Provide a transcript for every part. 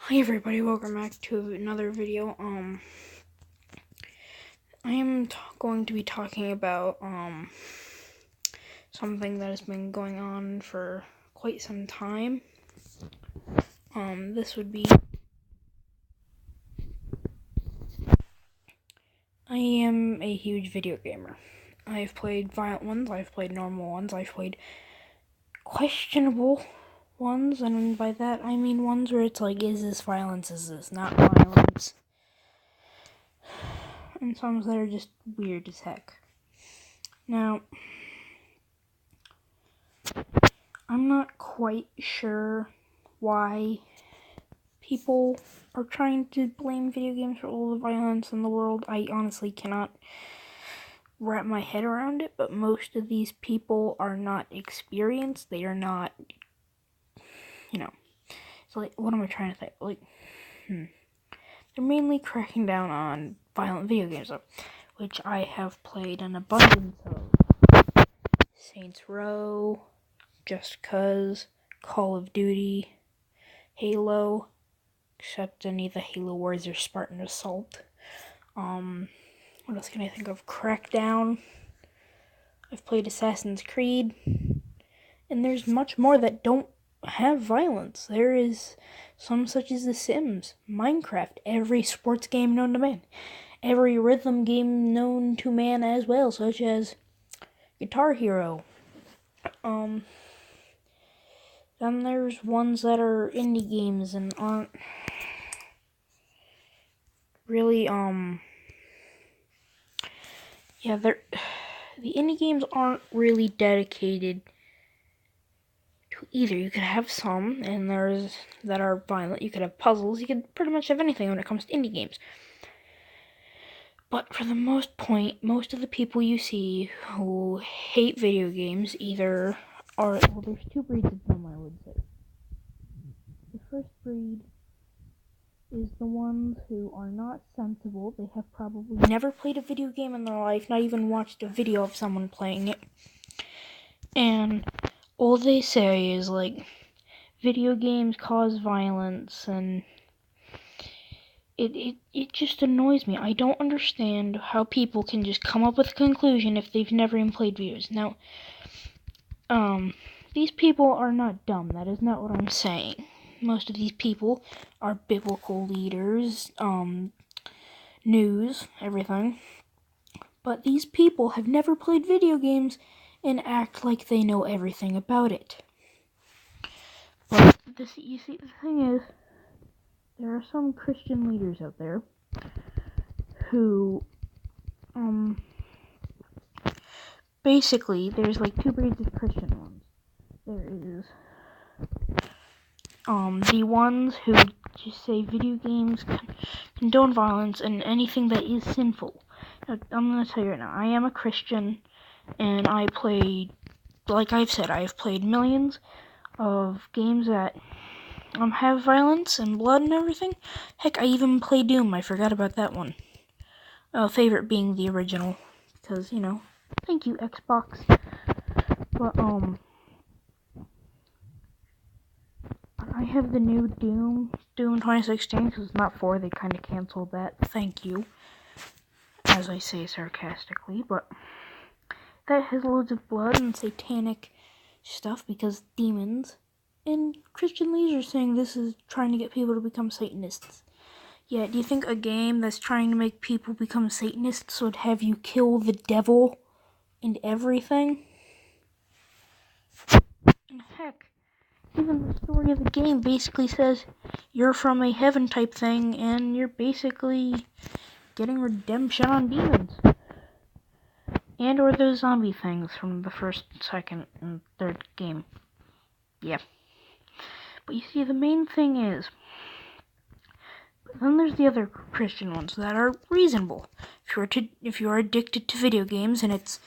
Hi everybody, welcome back to another video. I am going to be talking about something that has been going on for quite some time. This would be I am a huge video gamer. I've played violent ones, I've played normal ones, I've played questionable ones, and by that I mean ones where it's like, is this violence, is this not violence? And some that are just weird as heck. Now, I'm not quite sure why people are trying to blame video games for all the violence in the world. I honestly cannot wrap my head around it, but most of these people are not experienced. They are not, so like, what am I trying to say? They're mainly cracking down on violent video games, which I have played an abundance of. Saints Row, Just Cause, Call of Duty, Halo, except any of the Halo Wars or Spartan Assault. What else can I think of? Crackdown. I've played Assassin's Creed. And there's much more that don't have violence. There is some such as The Sims, Minecraft, every sports game known to man, every rhythm game known to man as well, such as Guitar Hero. Then there's ones that are indie games and aren't really, the indie games aren't really dedicated to either. You could have some, and there's that are violent. You could have puzzles. You could pretty much have anything when it comes to indie games. But for the most point, most of the people you see who hate video games either are, well, there's two breeds of them, I would say. The first breed is the ones who are not sensible. They have probably never played a video game in their life, not even watched a video of someone playing it. And all they say is, like, video games cause violence, and it just annoys me. I don't understand how people can just come up with a conclusion if they've never even played videos. Now, these people are not dumb. That is not what I'm saying. Most of these people are biblical leaders, news, everything. But these people have never played video games and act like they know everything about it. But you see, the thing is, there are some Christian leaders out there who, basically, there's like two breeds of Christian ones. There is, the ones who just say video games condone violence and anything that is sinful. Now, I'm gonna tell you right now, I am a Christian, and I played, like I've said, I've played millions of games that have violence and blood and everything. Heck, I even played Doom. I forgot about that one. Favorite being the original, because, thank you, Xbox. But, I have the new Doom 2016, because it's not 4, they kind of canceled that. Thank you, as I say sarcastically, but that has loads of blood and satanic stuff, because demons. And Christian leaders are saying this is trying to get people to become Satanists. Yeah, do you think a game that's trying to make people become Satanists would have you kill the devil and everything? And heck, even the story of the game basically says you're from a heaven type thing, and you're basically getting redemption on demons. And or those zombie things from the first, second, and third game. Yeah. But you see, the main thing is, then there's the other Christian ones that are reasonable. If you are addicted to video games and it's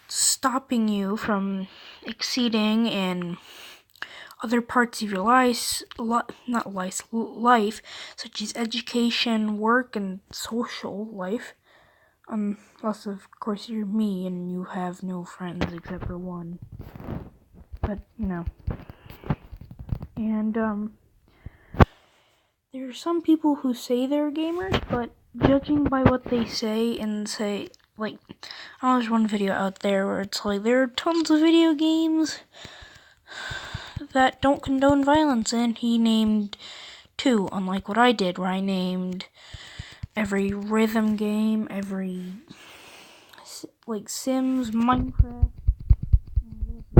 stopping you from exceeding in other parts of your life, such as education, work, and social life, unless of course you're me and you have no friends except for one. But, and, there are some people who say they're gamers, but judging by what they say and say, like, there's one video out there where it's like, there are tons of video games that don't condone violence, and he named 2, unlike what I did, where I named every rhythm game, every, like, Sims, Minecraft,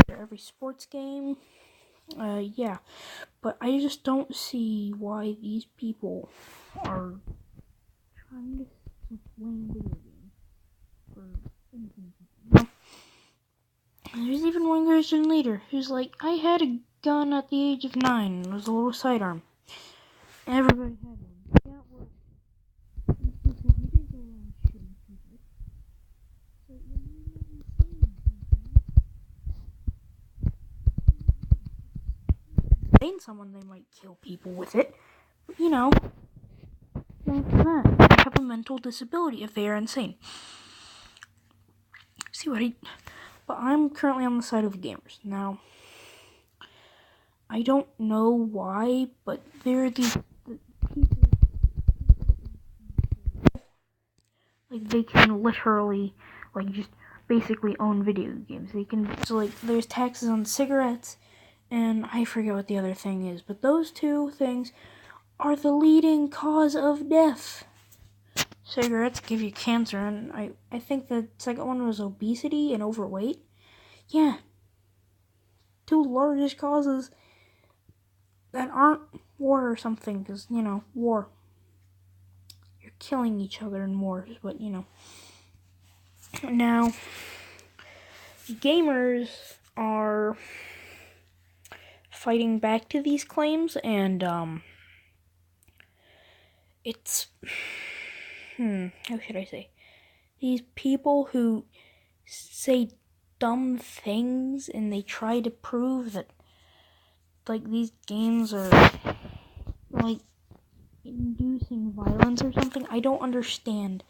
every sports game. Yeah, but I just don't see why these people are trying to blame video games for anything. There's even one Christian leader who's like, I had a gun at the age of 9. It was a little sidearm. Everybody had one. Yeah, well, he didn't go around shooting people. So you're not insane someone, they might kill people with it. But, you know, that's that. They have a mental disability if they are insane. But I'm currently on the side of the gamers. Now, I don't know why, but there are these people, like, they can literally, like, just basically own video games. They can, so, like, there's taxes on cigarettes, and I forget what the other thing is, but those 2 things are the leading cause of death. Cigarettes give you cancer, and I think the second one was obesity and overweight. Yeah. 2 largest causes that aren't war or something, because, you know, war. You're killing each other in wars, but, you know. Now, gamers are fighting back to these claims, and, it's, how should I say? These people who say dumb things, and they try to prove that, like, these games are, like, inducing violence or something. I don't understand.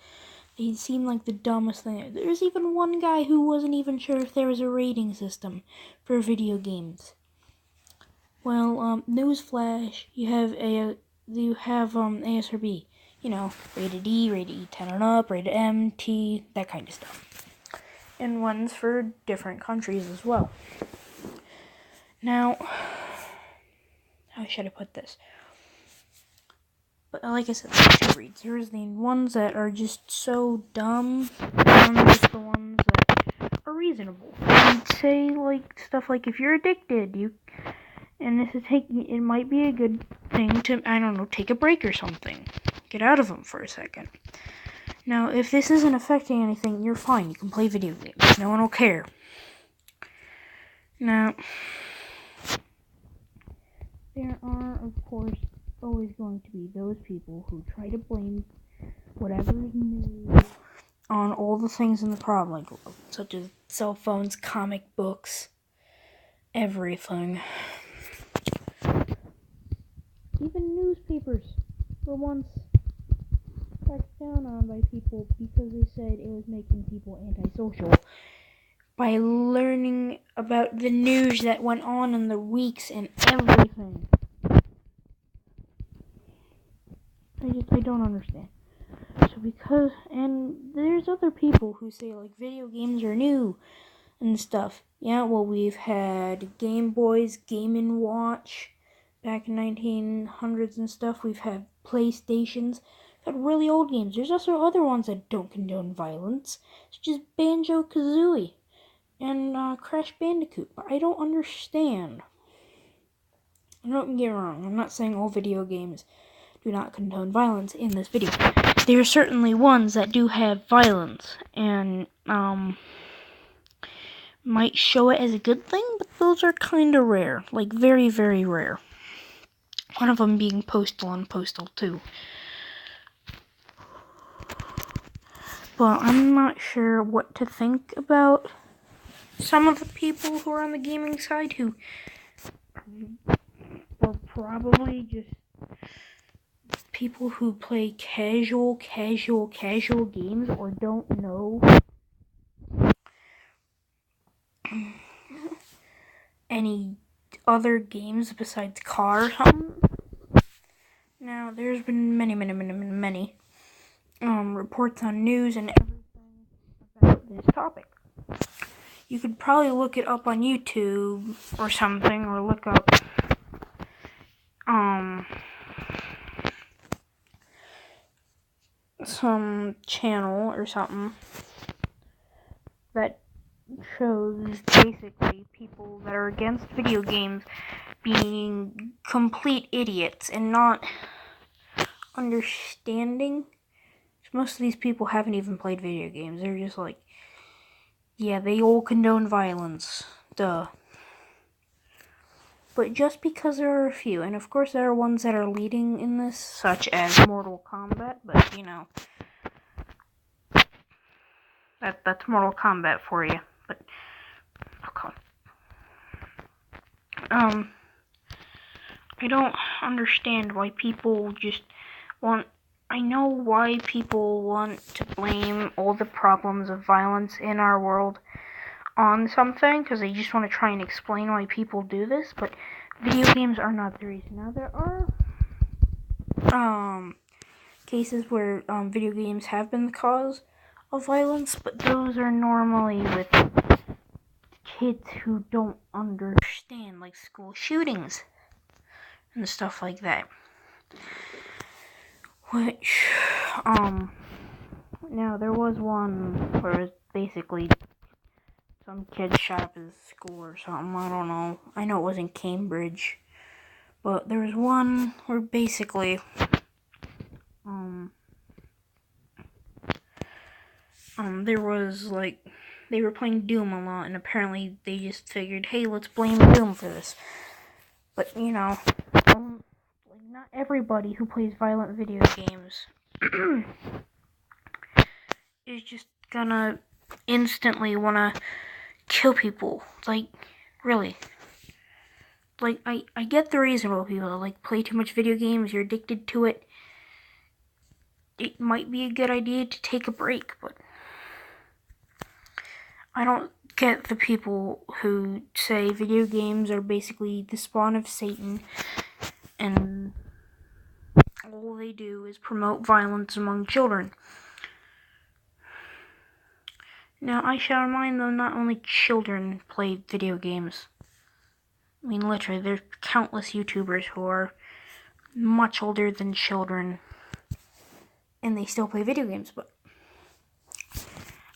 They seem like the dumbest thing. There's even one guy who wasn't even sure if there was a rating system for video games. Well, newsflash, you have ASRB. You know, rated E, rated E 10 and up, rated M, T, that kind of stuff. And ones for different countries as well. Now, how should I put this? But like I said, there's 2 breeds. There's the ones that are just so dumb, and there's the ones that are reasonable. And say, like, stuff like, if you're addicted, it might be a good thing to, I don't know, take a break or something. Get out of them for a second. Now, if this isn't affecting anything, you're fine. You can play video games. No one will care. Now, there are, of course, always going to be those people who try to blame whatever is new on all the things in the problem, like, such as cell phones, comic books, everything. Even newspapers were once cracked down on by people because they said it was making people antisocial by learning about the news that went on in the weeks and everything. I don't understand. So and there's other people who say, like, video games are new and stuff. Yeah, well, we've had Game Boys, Game & Watch back in 1900s and stuff. We've had PlayStations. We've had really old games. There's also other ones that don't condone violence, such as Banjo-Kazooie and Crash Bandicoot. But I don't understand. Don't get me wrong. I'm not saying all video games do not condone violence in this video. There are certainly ones that do have violence and might show it as a good thing, but those are kind of rare, like very, very rare. One of them being Postal and Postal 2. But I'm not sure what to think about some of the people who are on the gaming side who are probably just people who play casual games or don't know any other games besides car or something. Now, there's been many reports on news and everything about this topic. You could probably look it up on YouTube or something, or look up some channel or something that shows basically people that are against video games being complete idiots and not understanding. Most of these people haven't even played video games. They're just like, yeah, they all condone violence. Duh. But just because there are a few, and of course there are ones that are leading in this, such as Mortal Kombat, but you know, that's Mortal Kombat for you. But okay. I don't understand why people just want. I know why people want to blame all the problems of violence in our world on something, because they just want to try and explain why people do this, but video games are not the reason. Now, there are cases where video games have been the cause of violence, but those are normally with kids who don't understand, like school shootings and stuff like that. Which, now there was one where it was basically some kid shot up his school or something, I don't know. I know it was in Cambridge. But there was one where basically, there was, like, they were playing Doom a lot, and apparently they just figured, hey, let's blame Doom for this. But, you know, not everybody who plays violent video games is just gonna instantly wanna kill people. Like, really. Like, I get the reasonable people that, like, play too much video games, you're addicted to it. It might be a good idea to take a break, but I don't get the people who say video games are basically the spawn of Satan, and all they do is promote violence among children. Now, I shall remind them, not only children play video games. I mean, literally, there's countless YouTubers who are much older than children, and they still play video games, but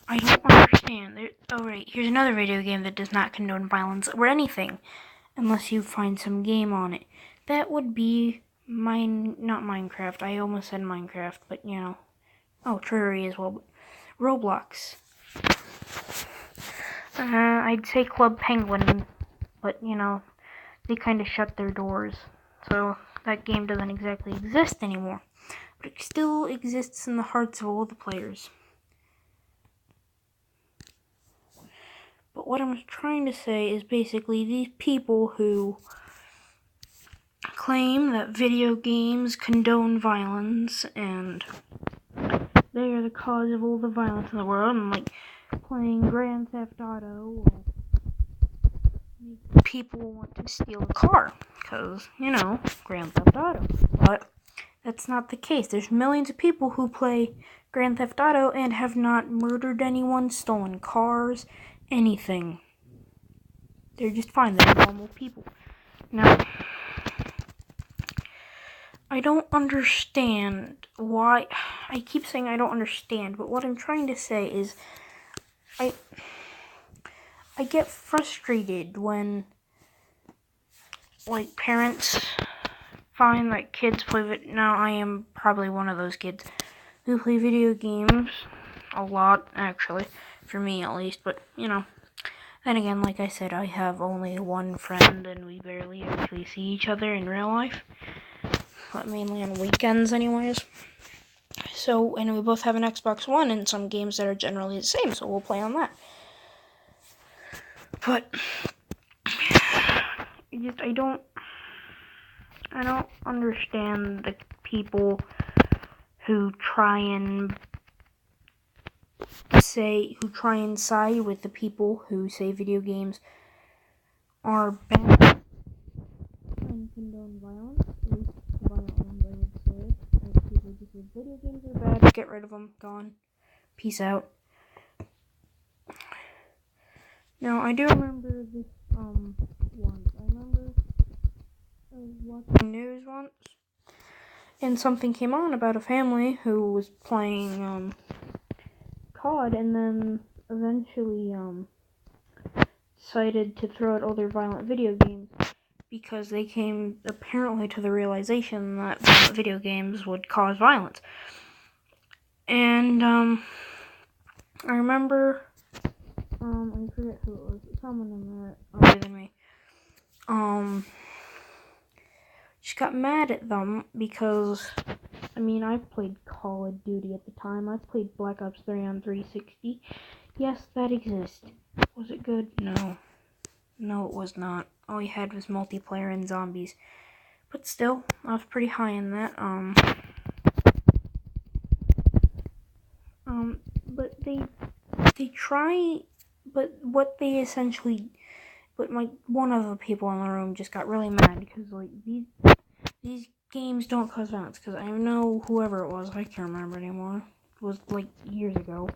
I don't understand. Here's another video game that does not condone violence or anything, unless you find some game on it. That would be not Minecraft. I almost said Minecraft, but you know. Oh, Terraria as well, but Roblox. I'd say Club Penguin, but you know, they kind of shut their doors, so that game doesn't exactly exist anymore. But it still exists in the hearts of all the players. But what I'm trying to say is basically these people who claim that video games condone violence and they are the cause of all the violence in the world, and like playing Grand Theft Auto will make people want to steal a car because, you know, Grand Theft Auto. But that's not the case. There's millions of people who play Grand Theft Auto and have not murdered anyone, stolen cars, anything. They're just fine. They're normal people. Now, I don't understand why. I keep saying I don't understand, but what I'm trying to say is I get frustrated when, like, parents find that kids play now, I am probably one of those kids who play video games a lot, actually, for me at least, but, you know. Then again, like I said, I have only one friend, and we barely actually see each other in real life. But mainly on weekends, anyways. So, and we both have an Xbox One and some games that are generally the same, so we'll play on that. But, I don't understand the people who try and side with the people who say video games are bad and condone violence. At least violent ones, I would video games are bad, get rid of them, gone. Peace out. Now, I do remember this, once. I remember I was watching news once, and something came on about a family who was playing, COD, and then eventually, decided to throw out all their violent video games because they came apparently to the realization that violent video games would cause violence. And, I remember, I forget who it was, someone in there other than me, just got mad at them because, I mean, I've played Call of Duty at the time. I've played Black Ops 3 on 360. Yes, that exists. Was it good? No. No, it was not. All you had was multiplayer and zombies. But still, I was pretty high in that. But they try, but what they essentially, but one of the people in the room just got really mad because, like, these games don't cause violence, because I know whoever it was, I can't remember anymore, it was, like, years ago.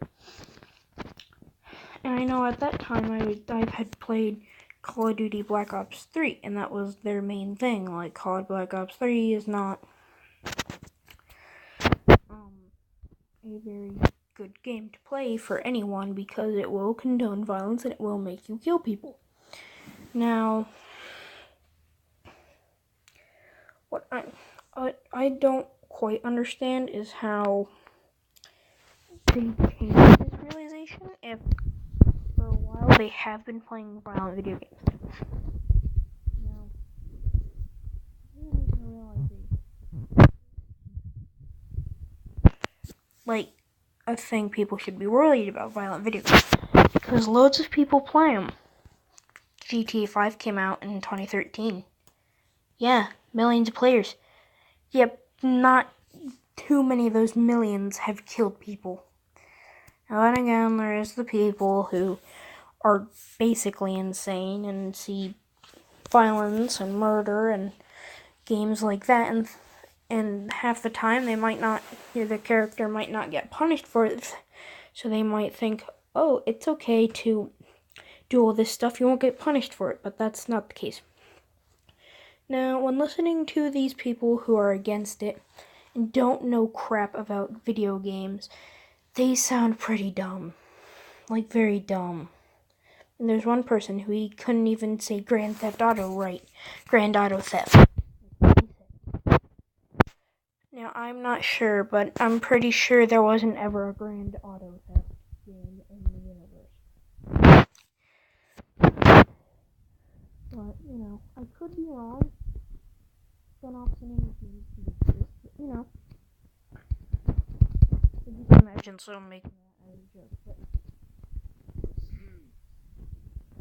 And I know at that time I had played Call of Duty Black Ops 3, and that was their main thing. Like, COD Black Ops 3 is not a very good game to play for anyone because it will condone violence and it will make you kill people. Now, what I don't quite understand is how they came to this realization if for a while they have been playing violent video games. Now, you need to realize like, I think people should be worried about violent video games because loads of people play them. GTA 5 came out in 2013. Yeah, millions of players. Yep, not too many of those millions have killed people. Now then again, there is the people who are basically insane and see violence and murder and games like that, and half the time they might not, the character might not get punished for it, so they might think, oh, it's okay to do all this stuff, you won't get punished for it, but that's not the case. Now, when listening to these people who are against it and don't know crap about video games, they sound pretty dumb. Like, very dumb. And there's one person who he couldn't even say Grand Theft Auto right. Grand Auto Theft. Now, I'm not sure, but I'm pretty sure there wasn't ever a Grand Auto Theft game in the universe. But, I could be wrong. Spin-offs and games exist, but, I just imagine someone making that as a joke.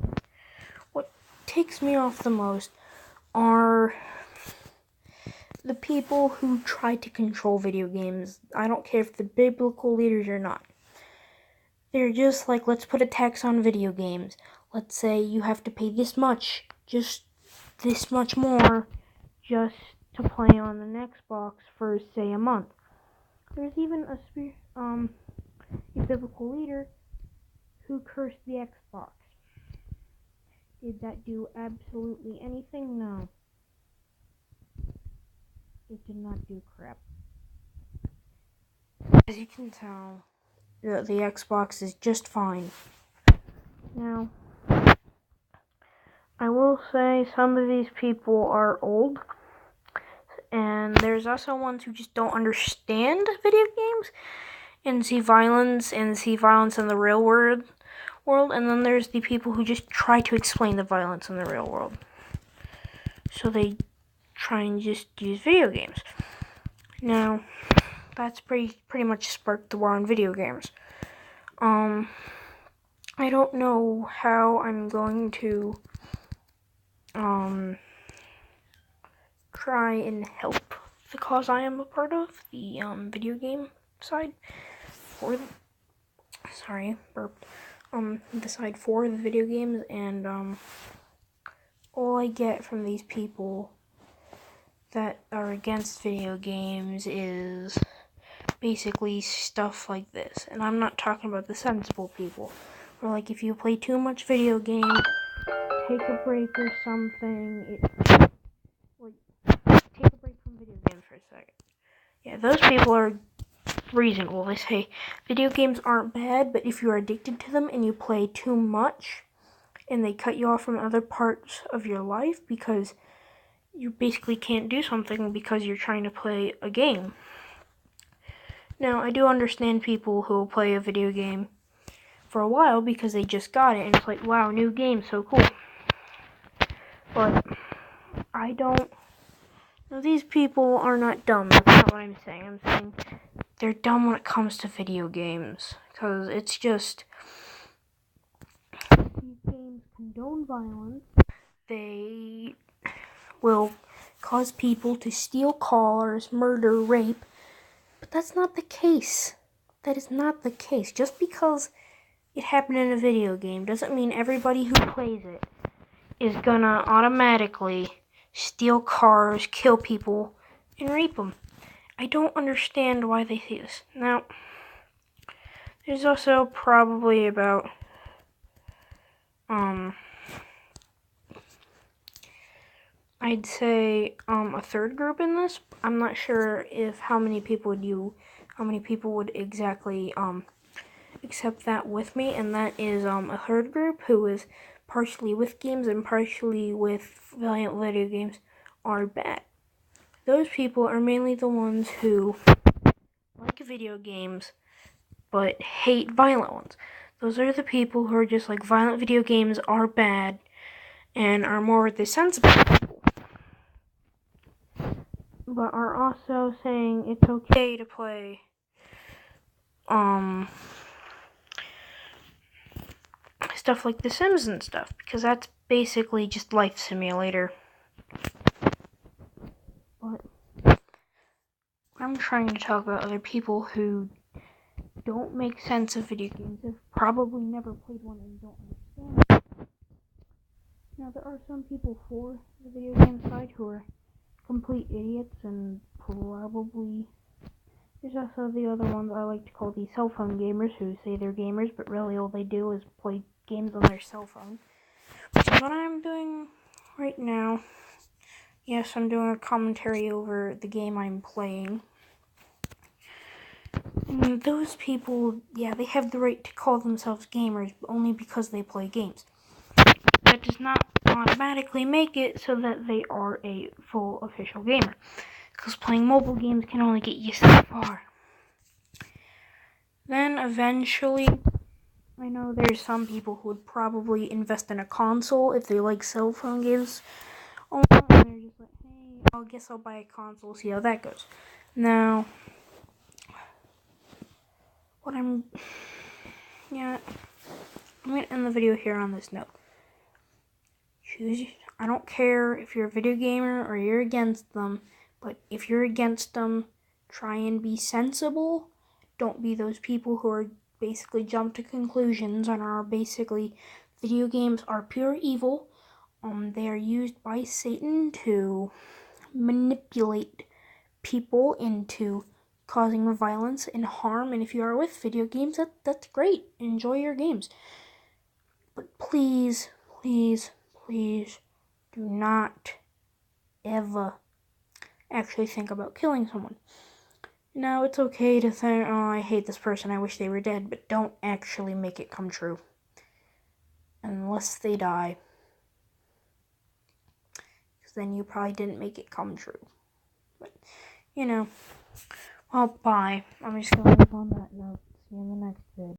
But what takes me off the most are the people who try to control video games. I don't care if they're biblical leaders or not. They're just like, let's put a tax on video games. Let's say you have to pay this much, just this much more, just to play on an Xbox for, say, a month. There's even a biblical leader who cursed the Xbox. Did that do absolutely anything? No. It did not do crap. As you can tell, the Xbox is just fine. Now, I will say some of these people are old, and there's also ones who just don't understand video games and see violence in the real world, and then there's the people who just try to explain the violence in the real world. So they try and just use video games. Now, that's pretty much sparked the war on video games. I don't know how I'm going to try and help the cause I am a part of, the video game side, the side for the video games, and all I get from these people that are against video games is basically stuff like this. And I'm not talking about the sensible people. Or like if you play too much video games, take a break or something. Take a break from video games for a second. Yeah, those people are reasonable. They say video games aren't bad, but if you're addicted to them and you play too much, and they cut you off from other parts of your life because you basically can't do something because you're trying to play a game. Now, I do understand people who will play a video game for a while because they just got it and it's like, wow, new game, so cool. But I don't. Now, these people are not dumb. That's not what I'm saying. I'm saying they're dumb when it comes to video games because it's just these games condone violence. They will cause people to steal cars, murder, rape. But that's not the case. That is not the case. Just because it happened in a video game doesn't mean everybody who plays it is gonna automatically steal cars, kill people, and rape them. I don't understand why they say this. Now, there's also probably about I'd say a third group in this. I'm not sure if how many people would exactly accept that with me, and that is a third group who is partially with games and partially with violent video games are bad. Those people are mainly the ones who like video games but hate violent ones. Those are the people who are just like violent video games are bad and are more with the sensible people. But are also saying it's okay to play stuff like The Sims and stuff, because that's basically just life simulator. But I'm trying to talk about other people who don't make sense of video games, have probably never played one and don't understand it. Now, there are some people for the video game side who are complete idiots and probably... There's also the other ones I like to call the cell phone gamers who say they're gamers, but really all they do is play games on their cell phone. Which is what I'm doing right now. Yes, I'm doing a commentary over the game I'm playing. And those people, yeah, they have the right to call themselves gamers, but only because they play games. That does not automatically make it so that they are a full official gamer. Because playing mobile games can only get you so far. Then eventually, I know there's some people who would probably invest in a console if they like cell phone games. And they're just like, hey, I guess I'll buy a console, see how that goes. Now, I'm going to end the video here on this note. I don't care if you're a video gamer or you're against them, but if you're against them, try and be sensible. Don't be those people who are basically jump to conclusions and are basically video games are pure evil. They are used by Satan to manipulate people into causing violence and harm. And if you are with video games, that's great. Enjoy your games. But please, please, please do not ever actually think about killing someone. Now, it's okay to think, oh, I hate this person, I wish they were dead, but don't actually make it come true. Unless they die. Because then you probably didn't make it come true. But, well, bye. I'm just going to leave on that note. See you in the next video.